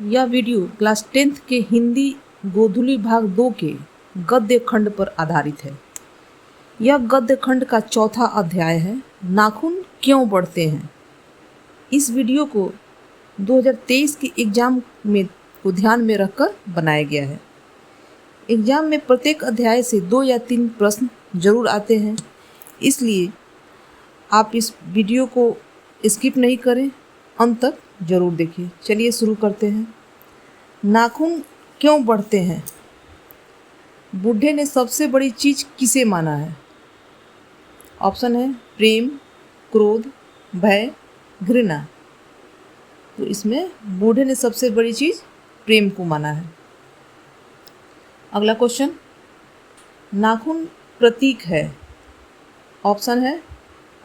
यह video class 10th के हिंदी गोधुली भाग 2 के गद्य खंड पर आधारित है। यह गद्य खंड का चौथा अध्याय है, नाखून क्यों बढ़ते हैं। इस वीडियो को 2023 के एग्जाम में को ध्यान में रखकर बनाया गया है। एग्जाम में प्रत्येक अध्याय से 2 या 3 प्रश्न जरूर आते हैं, इसलिए आप इस वीडियो को स्किप नहीं करें, अंत तक जरूर देखिए। चलिए शुरू करते हैं। नाखून क्यों बढ़ते हैं? बुढ़े ने सबसे बड़ी चीज किसे माना है? ऑप्शन है प्रेम, क्रोध, भय, घृणा। तो इसमें बूढ़े ने सबसे बड़ी चीज प्रेम को माना है। अगला क्वेश्चन, नाखून प्रतीक है। ऑप्शन है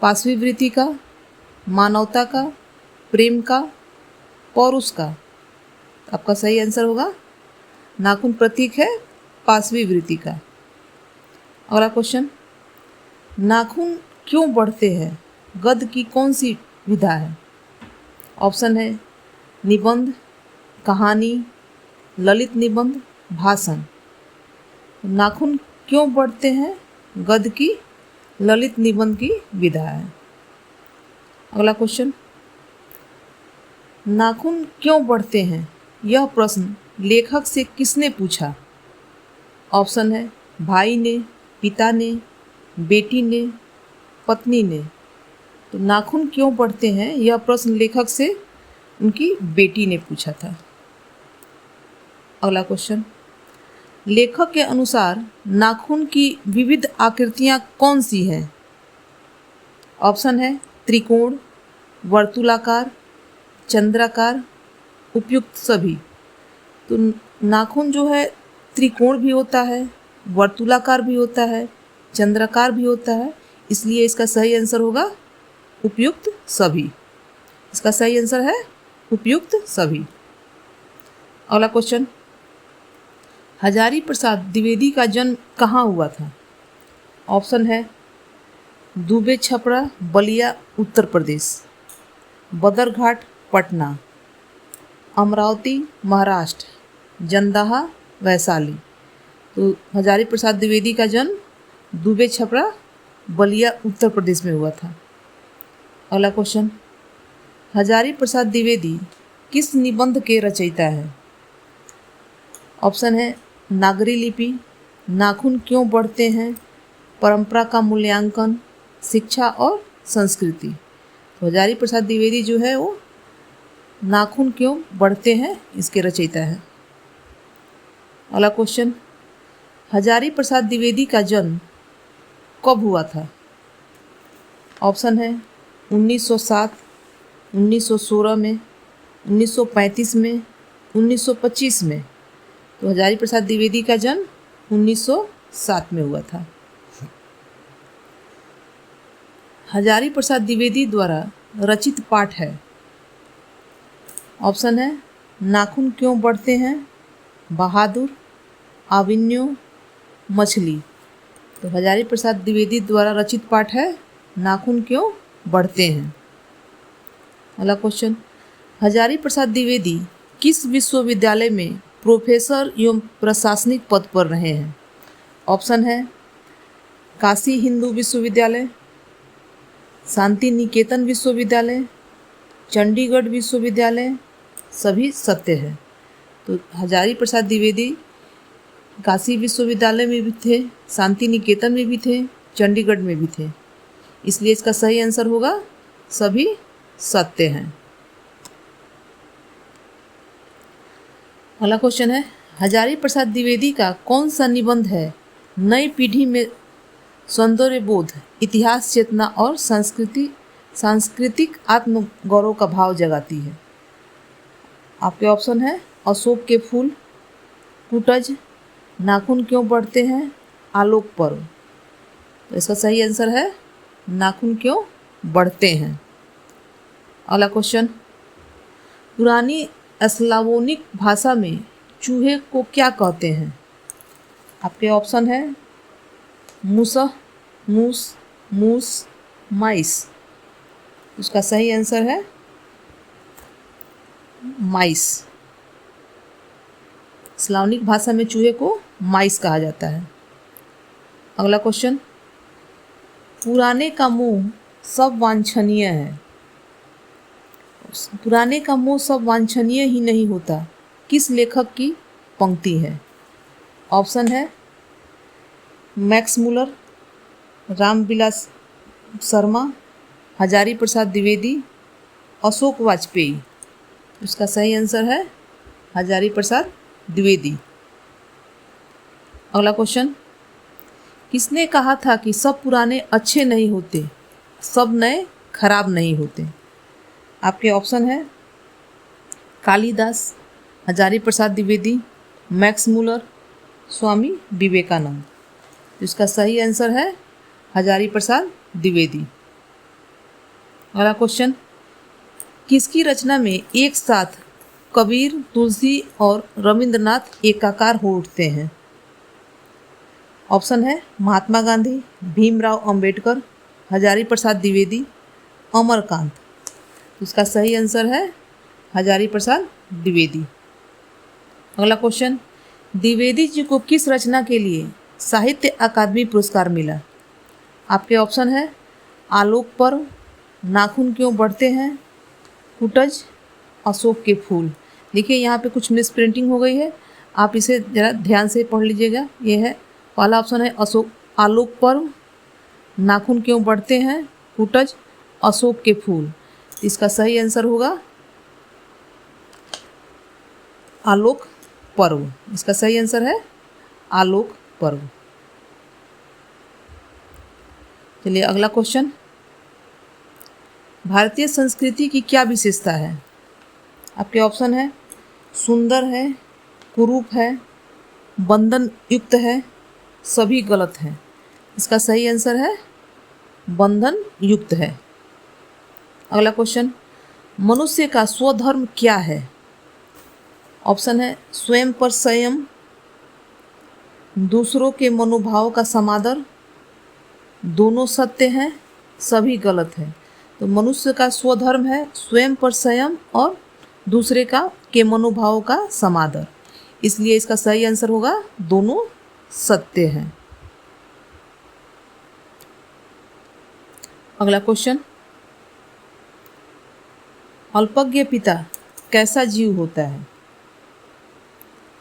पाशवी वृत्ति का, मानवता का, प्रेम का, पौरुष का। आपका सही आंसर होगा नाखून प्रतीक है पाशवी वृत्ति का। अगला क्वेश्चन, नाखून क्यों बढ़ते हैं? गद्य की कौन सी विधा है? ऑप्शन है निबंध, कहानी, ललित निबंध, भाषण। नाखून क्यों बढ़ते हैं? गद्य की ललित निबंध की विधा है। अगला क्वेश्चन, नाखून क्यों बढ़ते हैं? यह प्रश्न लेखक से किसने पूछा? ऑप्शन है भाई ने, पिता ने, बेटी ने, पत्नी ने। तो नाखून क्यों बढ़ते हैं यह प्रश्न लेखक से उनकी बेटी ने पूछा था। अगला क्वेश्चन, लेखक के अनुसार नाखून की विविध आकृतियां कौन सी हैं? ऑप्शन है त्रिकोण, वर्तुलाकार, चंद्राकार, उपयुक्त सभी। तो नाखून जो है त्रिकोण भी होता है, वर्तुलाकार भी होता है, चंद्राकार भी होता है, इसलिए इसका सही आंसर होगा उपयुक्त सभी। इसका सही आंसर है उपयुक्त सभी। अगला क्वेश्चन, हजारी प्रसाद द्विवेदी का जन्म कहाँ हुआ था? ऑप्शन है दुबे छपरा, बलिया, उत्तर प्रदेश, बदरघाट, पटना, अमरावती, महाराष्ट्र, जंदाहा, वैशाली। तो हजारी प्रसाद द्विवेदी का जन्म दुबे छपरा, बलिया, उत्तर प्रदेश में हुआ था। अगला क्वेश्चन, हजारी प्रसाद द्विवेदी किस निबंध के रचयिता है? ऑप्शन है नागरी लिपि, नाखून क्यों बढ़ते हैं, परंपरा का मूल्यांकन, शिक्षा और संस्कृति। तो हजारी प्रसाद द्विवेदी जो है वो नाखून क्यों बढ़ते हैं इसके रचयिता है। अगला क्वेश्चन, हजारी प्रसाद द्विवेदी का जन्म कब हुआ था? ऑप्शन है 1907, 1916 में, 1935 में, 1925 में। तो हजारी प्रसाद द्विवेदी का जन्म 1907 में हुआ था। हजारी प्रसाद द्विवेदी द्वारा रचित पाठ है। ऑप्शन है नाखून क्यों बढ़ते हैं, बहादुर, आविन्यो, मछली। तो हजारी प्रसाद द्विवेदी द्वारा रचित पाठ है नाखून क्यों बढ़ते हैं। अगला क्वेश्चन, हजारी प्रसाद द्विवेदी किस विश्वविद्यालय में प्रोफेसर एवं प्रशासनिक पद पर रहे हैं? ऑप्शन है काशी हिंदू विश्वविद्यालय, शांति निकेतन विश्वविद्यालय, चंडीगढ़ विश्वविद्यालय, सभी सत्य है। तो हजारी प्रसाद द्विवेदी काशी विश्वविद्यालय में भी थे, शांति निकेतन में भी थे, चंडीगढ़ में भी थे, इसलिए इसका सही आंसर होगा सभी सत्य हैं। अगला क्वेश्चन है, हजारी प्रसाद द्विवेदी का कौन सा निबंध है नई पीढ़ी में सौंदर्य बोध, इतिहास चेतना और सांस्कृतिक आत्मगौरव का भाव जगाती है? आपके ऑप्शन है अशोक के फूल, कुटज, नाखून क्यों बढ़ते हैं, आलोक पर्व। तो इसका सही आंसर है नाखून क्यों बढ़ते हैं। अगला क्वेश्चन, पुरानी स्लावोनिक भाषा में चूहे को क्या कहते हैं? आपके ऑप्शन है मूसह, मूस, मूस, माइस। उसका सही आंसर है माइस। स्लावनिक भाषा में चूहे को माइस कहा जाता है। अगला क्वेश्चन, पुराने का मोह सब वांछनीय है। पुराने का मोह सब वांछनीय ही नहीं होता, किस लेखक की पंक्ति है? ऑप्शन है मैक्स मुलर, रामविलास शर्मा, हजारी प्रसाद द्विवेदी, अशोक वाजपेयी। इसका सही आंसर है हजारी प्रसाद द्विवेदी। अगला क्वेश्चन, किसने कहा था कि सब पुराने अच्छे नहीं होते, सब नए खराब नहीं होते? आपके ऑप्शन है कालिदास, हजारी प्रसाद द्विवेदी, मैक्स मुलर, स्वामी विवेकानंद। इसका सही आंसर है हजारी प्रसाद द्विवेदी। अगला क्वेश्चन, किसकी रचना में एक साथ कबीर, तुलसी और रविंद्रनाथ एकाकार हो उठते हैं? ऑप्शन है महात्मा गांधी, भीमराव अंबेडकर, हजारी प्रसाद द्विवेदी, अमरकांत। इसका सही आंसर है हजारी प्रसाद द्विवेदी। अगला क्वेश्चन, द्विवेदी जी को किस रचना के लिए साहित्य अकादमी पुरस्कार मिला? आपके ऑप्शन है आलोक पर्व, नाखून क्यों बढ़ते हैं, कुटज, अशोक के फूल। देखिए यहाँ पे कुछ मिस प्रिंटिंग हो गई है, आप इसे ज़रा ध्यान से पढ़ लीजिएगा। ये है पहला ऑप्शन है आलोक पर्व, नाखून क्यों बढ़ते हैं, कुटज, अशोक के फूल। इसका सही आंसर होगा आलोक पर्व। इसका सही आंसर है आलोक पर्व। चलिए अगला क्वेश्चन, भारतीय संस्कृति की क्या विशेषता है? आपके ऑप्शन है सुंदर है, कुरूप है, बंधन युक्त है, सभी गलत हैं। इसका सही आंसर है बंधन युक्त है। अगला क्वेश्चन, मनुष्य का स्वधर्म क्या है? ऑप्शन है स्वयं पर संयम, दूसरों के मनोभाव का समादर, दोनों सत्य हैं, सभी गलत हैं। तो मनुष्य का स्वधर्म है स्वयं पर संयम और दूसरे के मनोभाव का समादर, इसलिए इसका सही आंसर होगा दोनों सत्य हैं। अगला क्वेश्चन, अल्पज्ञ पिता कैसा जीव होता है?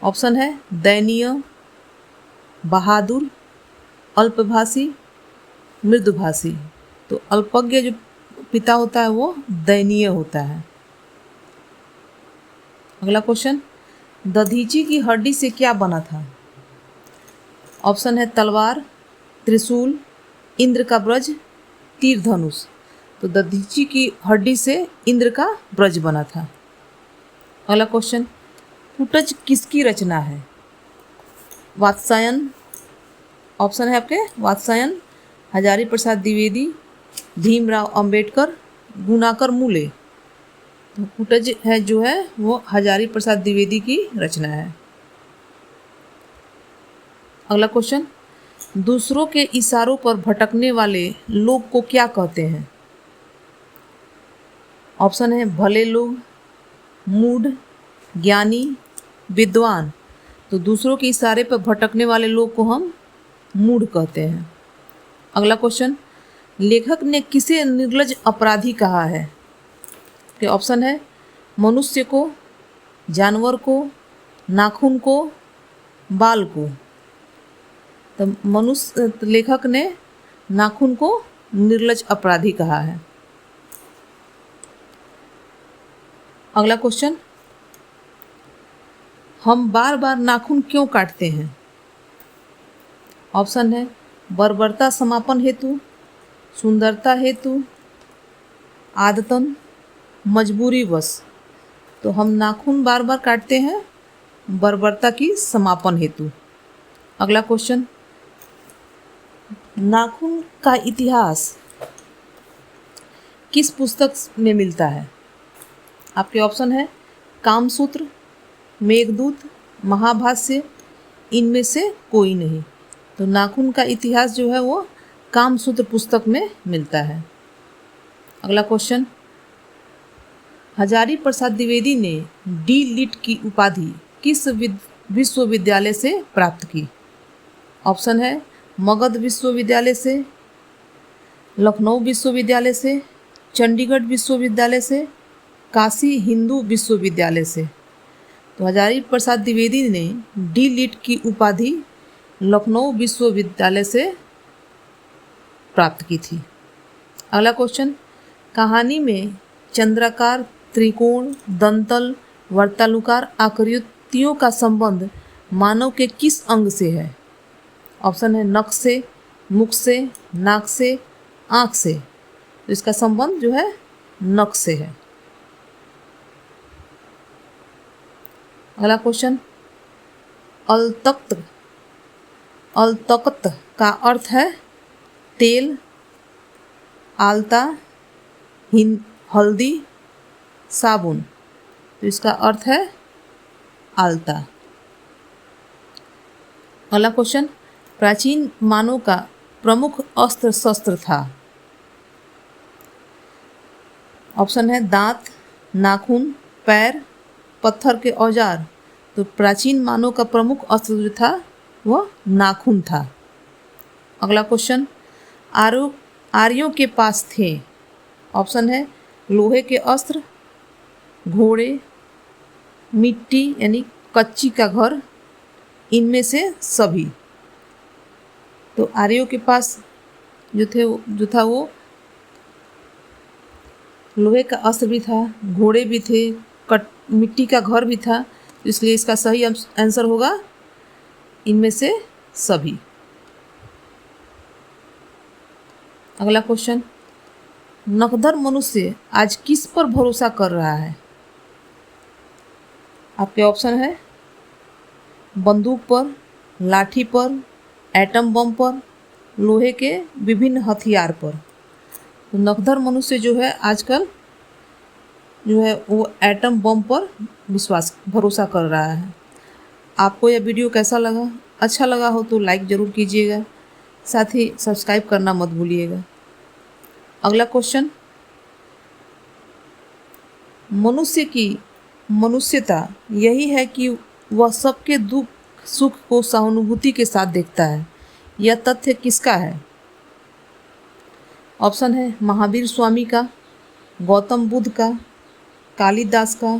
ऑप्शन है दयनीय, बहादुर, अल्पभाषी, मृदुभाषी। तो अल्पज्ञ जो पिता होता है वो दयनीय होता है। अगला क्वेश्चन, दधीची की हड्डी से क्या बना था? ऑप्शन है तलवार, त्रिशूल, इंद्र का ब्रज, तीर धनुष। तो दधीची की हड्डी से इंद्र का ब्रज बना था। अगला क्वेश्चन, कुटज किसकी रचना है? वात्स्यायन। ऑप्शन है आपके वात्स्यायन, हजारी प्रसाद द्विवेदी, भीमराव अंबेडकर, गुणाकर मूले। तो कुटज है जो है वो हजारी प्रसाद द्विवेदी की रचना है। अगला क्वेश्चन, दूसरों के इशारों पर भटकने वाले लोग को क्या कहते हैं? ऑप्शन है भले लोग, मूढ़, ज्ञानी, विद्वान। तो दूसरों के इशारे पर भटकने वाले लोग को हम मूढ़ कहते हैं। अगला क्वेश्चन, लेखक ने किसे निर्लज अपराधी कहा है? के ऑप्शन है मनुष्य को, जानवर को, नाखून को, बाल को। तो लेखक ने नाखून को निर्लज अपराधी कहा है। अगला क्वेश्चन, हम बार बार नाखून क्यों काटते हैं? ऑप्शन है बर्बरता समापन हेतु, सुंदरता हेतु, आदतन, मजबूरी वश। तो हम नाखून बार बार काटते हैं बर्बरता की समापन हेतु। अगला क्वेश्चन, नाखून का इतिहास किस पुस्तक में मिलता है? आपके ऑप्शन है कामसूत्र, मेघदूत, महाभाष्य, इनमें से कोई नहीं। तो नाखून का इतिहास जो है वो कामसूत्र पुस्तक में मिलता है। अगला क्वेश्चन, हजारी प्रसाद द्विवेदी ने डी लिट की उपाधि किस विश्वविद्यालय से प्राप्त की? ऑप्शन है मगध विश्वविद्यालय से, लखनऊ विश्वविद्यालय से, चंडीगढ़ विश्वविद्यालय से, काशी हिंदू विश्वविद्यालय से। तो हजारी प्रसाद द्विवेदी ने डी लिट की उपाधि लखनऊ विश्वविद्यालय से प्राप्त की थी। अगला क्वेश्चन, कहानी में चंद्राकार, त्रिकोण, दंतल, वर्तालुकार आकृतियों का संबंध मानव के किस अंग से है? ऑप्शन है नख से, मुख से, नाक से, आँख से। तो इसका संबंध जो है नख से है। अगला क्वेश्चन, अलतख्त का अर्थ है तेल, आलता, हल्दी, साबुन। तो इसका अर्थ है आलता। अगला क्वेश्चन, प्राचीन मानव का प्रमुख अस्त्र शस्त्र था? ऑप्शन है दांत, नाखून, पैर, पत्थर के औजार। तो प्राचीन मानव का प्रमुख अस्त्र जो था वह नाखून था। अगला क्वेश्चन, आर्यों के पास थे? ऑप्शन है लोहे के अस्त्र, घोड़े, मिट्टी यानी कच्ची का घर, इनमें से सभी। तो आर्यों के पास जो था वो लोहे का अस्त्र भी था, घोड़े भी थे, मिट्टी का घर भी था। इसलिए इसका सही आंसर होगा इनमें से सभी। अगला क्वेश्चन, नकदर मनुष्य आज किस पर भरोसा कर रहा है? आपके ऑप्शन है बंदूक पर, लाठी पर, एटम बम पर, लोहे के विभिन्न हथियार पर। तो नकदर मनुष्य जो है आजकल जो है वो एटम बम पर भरोसा कर रहा है। आपको यह वीडियो कैसा लगा? अच्छा लगा हो तो लाइक ज़रूर कीजिएगा, साथ ही सब्सक्राइब करना मत भूलिएगा। अगला क्वेश्चन, मनुष्य की मनुष्यता यही है कि वह सबके दुख सुख को सहानुभूति के साथ देखता है। यह तथ्य किसका है? ऑप्शन है महावीर स्वामी का, गौतम बुद्ध का, कालिदास का,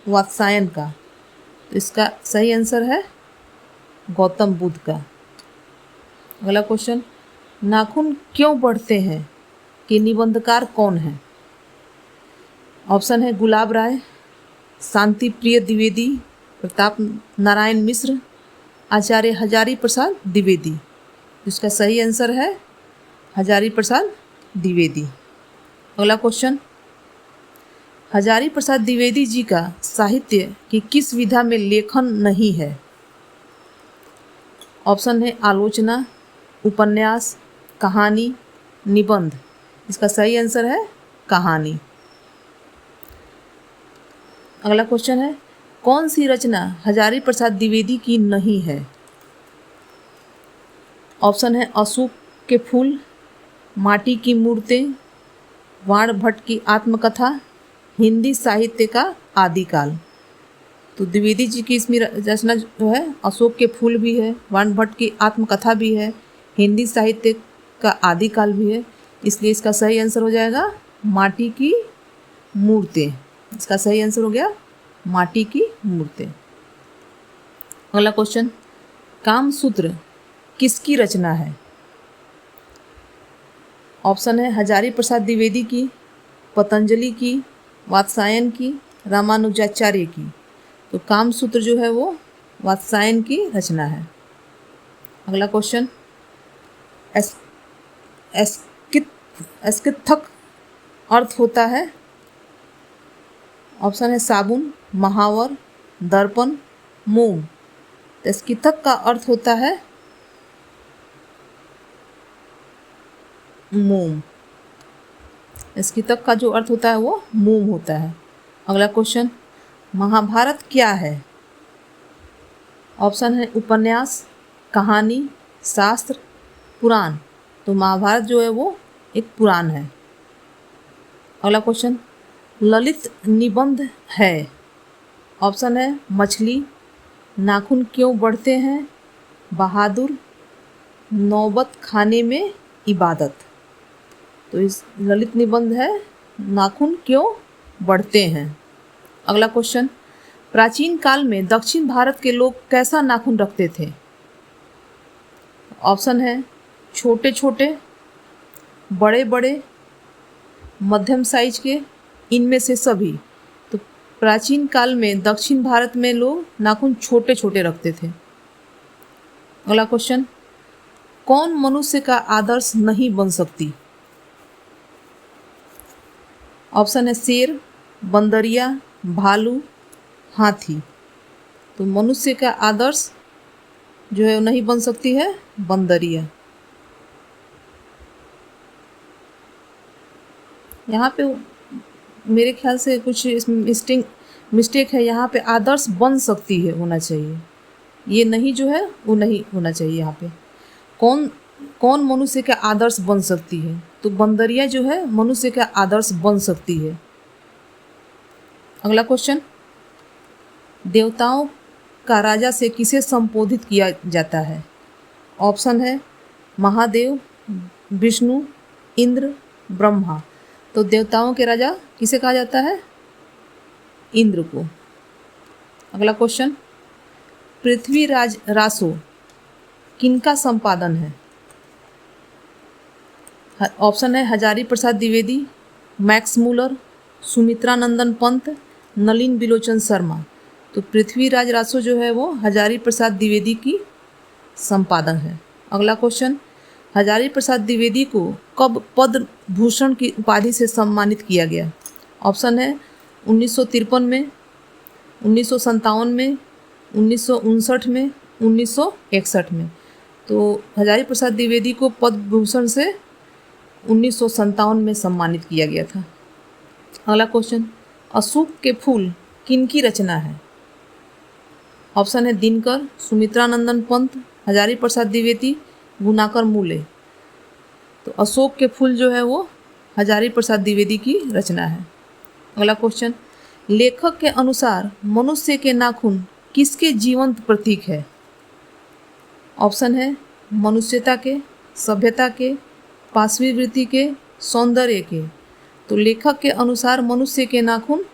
वात्स्यायन का। तो इसका सही आंसर है गौतम बुद्ध का। अगला क्वेश्चन, नाखून क्यों बढ़ते हैं कि निबंधकार कौन है? ऑप्शन है गुलाब राय, शांति प्रिय द्विवेदी, प्रताप नारायण मिश्र, आचार्य हजारी प्रसाद द्विवेदी। इसका सही आंसर है हजारी प्रसाद द्विवेदी। अगला क्वेश्चन, हजारी प्रसाद द्विवेदी जी का साहित्य की किस विधा में लेखन नहीं है? ऑप्शन है आलोचना, उपन्यास, कहानी, निबंध। इसका सही आंसर है कहानी। अगला क्वेश्चन है, कौन सी रचना हजारी प्रसाद द्विवेदी की नहीं है? ऑप्शन है अशोक के फूल, माटी की मूर्तें, वाण भट्ट की आत्मकथा, हिंदी साहित्य का आदिकाल। तो द्विवेदी जी की इसमें रचना जो है अशोक के फूल भी है, वाण भट्ट की आत्मकथा भी है, हिंदी साहित्य का आदिकाल भी है। इसलिए इसका सही आंसर हो जाएगा माटी की मूर्तें। इसका सही आंसर हो गया माटी की मूर्तें। अगला क्वेश्चन, कामसूत्र किसकी रचना है? ऑप्शन है हजारी प्रसाद द्विवेदी की, पतंजलि की, वात्स्यायन की, रामानुजाचार्य की। तो कामसूत्र जो है वो वात्स्यायन की रचना है। अगला क्वेश्चन, एस्किथक अर्थ होता है? ऑप्शन है साबुन, महावर, दर्पण, मोम। एस्किथक का अर्थ होता है मोम। एस्किथक का जो अर्थ होता है वो मोम होता है। अगला क्वेश्चन, महाभारत क्या है? ऑप्शन है उपन्यास, कहानी, शास्त्र, पुराण। तो महाभारत जो है वो एक पुराण है। अगला क्वेश्चन, ललित निबंध है? ऑप्शन है मछली, नाखून क्यों बढ़ते हैं? बहादुर, नौबत खाने में इबादत। तो इस ललित निबंध है नाखून क्यों बढ़ते हैं। अगला क्वेश्चन, प्राचीन काल में दक्षिण भारत के लोग कैसा नाखून रखते थे? ऑप्शन है छोटे छोटे, बड़े बड़े, मध्यम साइज के, इनमें से सभी। तो प्राचीन काल में दक्षिण भारत में लोग नाखून छोटे छोटे रखते थे। अगला क्वेश्चन, कौन मनुष्य का आदर्श नहीं बन सकती? ऑप्शन है शेर, बंदरिया, भालू, हाथी। तो मनुष्य का आदर्श जो है नहीं बन सकती है बंदरिया। यहाँ पे मेरे ख्याल से कुछ मिस्टेक है, यहाँ पे आदर्श बन सकती है होना चाहिए, ये नहीं जो है वो नहीं होना चाहिए। यहाँ पे कौन मनुष्य का आदर्श बन सकती है? तो बंदरिया जो है मनुष्य का आदर्श बन सकती है। अगला क्वेश्चन, देवताओं का राजा से किसे संबोधित किया जाता है? ऑप्शन है महादेव, विष्णु, इंद्र, ब्रह्मा। तो देवताओं के राजा किसे कहा जाता है? इंद्र को। अगला क्वेश्चन, पृथ्वीराज रासो किनका संपादन है? ऑप्शन है हजारी प्रसाद द्विवेदी, मैक्स मूलर, सुमित्रा नंदन पंत, नलिन बिलोचन शर्मा। तो पृथ्वीराज रासो जो है वो हजारी प्रसाद द्विवेदी की संपादन है। अगला क्वेश्चन, हजारी प्रसाद द्विवेदी को कब पद्म भूषण की उपाधि से सम्मानित किया गया? ऑप्शन है 1953 में, 1957 में, 1959 में, 1961 में। तो हजारी प्रसाद द्विवेदी को पद्म भूषण से 1957 में सम्मानित किया गया था। अगला क्वेश्चन, अशोक के फूल किनकी रचना है? ऑप्शन है दिनकर, सुमित्रा नंदन पंत, हजारी प्रसाद द्विवेदी, गुणाकर मूले। तो अशोक के फूल जो है वो हजारी प्रसाद द्विवेदी की रचना है। अगला क्वेश्चन, लेखक के अनुसार मनुष्य के नाखून किसके जीवंत प्रतीक है? ऑप्शन है मनुष्यता के, सभ्यता के, पाशवी वृत्ति के, सौंदर्य के। तो लेखक के अनुसार मनुष्य के नाखून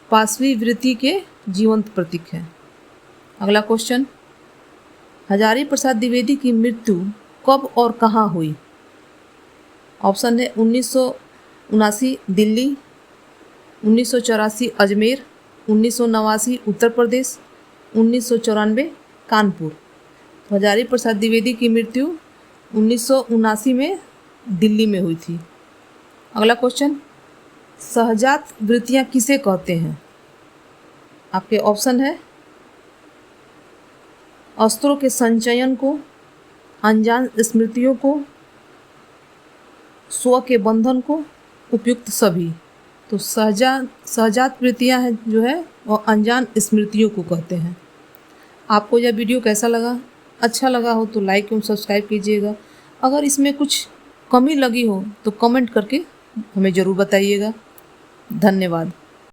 पाशवी वृत्ति के जीवंत प्रतीक है। अगला क्वेश्चन, हजारी प्रसाद द्विवेदी की मृत्यु कब और कहाँ हुई? ऑप्शन है 1979 दिल्ली, 1984 अजमेर, 1989 उत्तर प्रदेश, 1994 कानपुर। हजारी प्रसाद द्विवेदी की मृत्यु 1979 में दिल्ली में हुई थी। अगला क्वेश्चन, सहजात वृत्तियाँ किसे कहते हैं? आपके ऑप्शन है अस्त्रों के संचयन को, अनजान स्मृतियों को, स्व के बंधन को, उपयुक्त सभी। तो सहजात वृत्तियाँ हैं जो है वो अनजान स्मृतियों को कहते हैं। आपको यह वीडियो कैसा लगा? अच्छा लगा हो तो लाइक एवं सब्सक्राइब कीजिएगा। अगर इसमें कुछ कमी लगी हो तो कमेंट करके हमें ज़रूर बताइएगा। धन्यवाद।